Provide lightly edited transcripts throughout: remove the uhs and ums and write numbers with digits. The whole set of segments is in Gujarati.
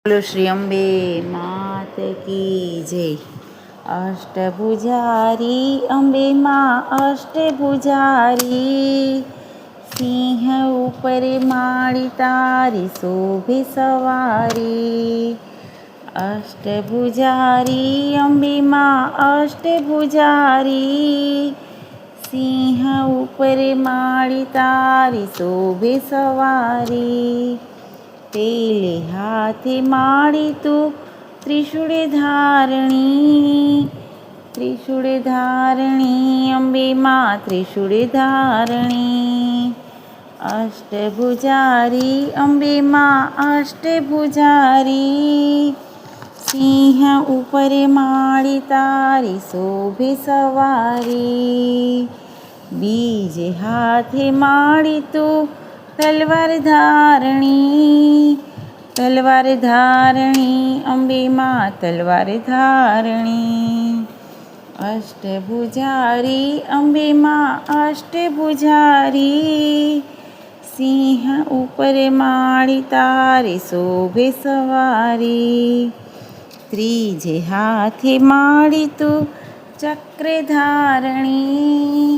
બોલો શ્રી અંબે માત કી જય। અષ્ટભુજારી અંબે માં અષ્ટભુજારી, સિંહ ઉપર માળી તારી શોભે સવારી। અષ્ટભુજારી અંબે માં અષ્ટભુજારી, સિંહ ઉપર માળી તારી શોભે સવારી। પેલે હાથે માળી તું ત્રિશૂળ ધારણી, ત્રિશૂળ ધારણી અંબે માં ત્રિશૂળ ધારણી। અષ્ટભુજારી અંબે માં અષ્ટભુજારી, સિંહ ઉપર માળી તારી શોભે સવારી। બીજે હાથે માળી તું તલવાર ધારણી, તલવાર ધારણી અંબે માં તલવાર ધારણી। અષ્ટભુજારી અંબે માં અષ્ટભુજારી, સિંહ ઉપર માળી તારી શોભે સવારી। ત્રીજે હાથે માળી તું ચક્ર ધારણી,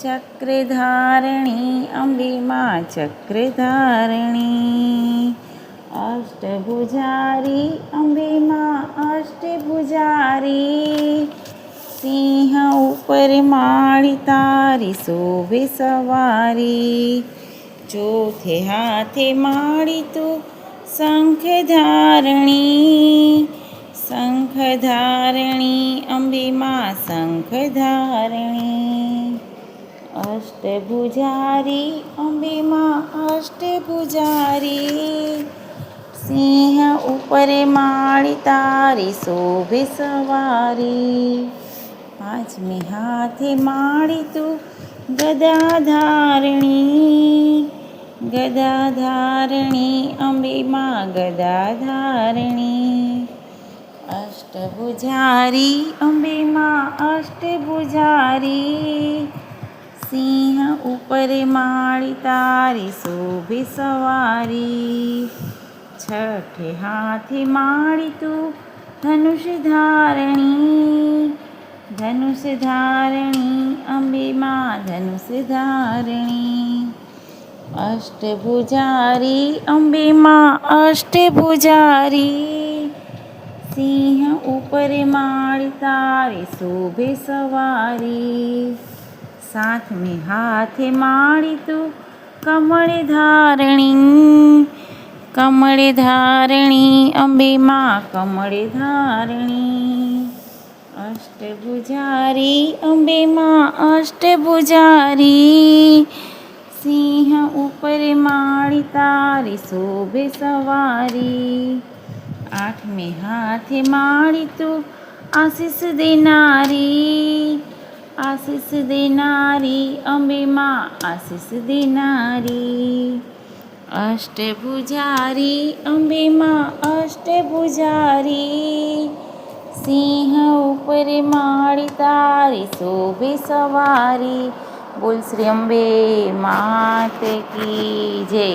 ચક્ર ધારણી અંબે માં ચક્ર ધારણી। અષ્ટભુજારી અંબે માં અષ્ટભુજારી, સિંહ ઉપર માળી તારી શોભે સવારી। ચોથે હાથે માળી તું શંખ ધારણી, શંખ ધારણી અંબે માં શંખ ધારણી। અષ્ટભુજારી અંબે માં અષ્ટભુજારી, સિંહ ઉપર માળી તારી શોભે સવારી। પાંચમે હાથે માળી તું ગદા ધારણી, ગદા ધારણી અંબે માં ગદા ધારણી। અષ્ટભુજારી અંબે માં અષ્ટભુજારી, સિંહ ઉપર માળી તારી શોભે સવારી। છઠે હાથે માળી તું ધનુષ ધારણી, ધનુષ ધારણી અંબે માં ધનુષ ધારણી। અષ્ટભુજારી અંબે માં અષ્ટભુજારી, સિંહ ઉપર માળી તારી શોભે સવારી। સાતમે હાથે માળી તું કમળ ધારણી, કમળ ધારણી અંબે માં કમળ ધારણી। અષ્ટભુજારી અંબે માં અષ્ટભુજારી, સિંહ ઉપર માળી તારી શોભે સવારી। આઠમે હાથે માળી તું આશીષ દેનારી, આશીષ દેનારી અંબે માં આશીષ દેનારી। અષ્ટભુજારી અંબે માં અષ્ટભુજારી, સિંહ ઉપર માળી તારી શોભે સવારી। બોલ શ્રી અંબે માત કી જય।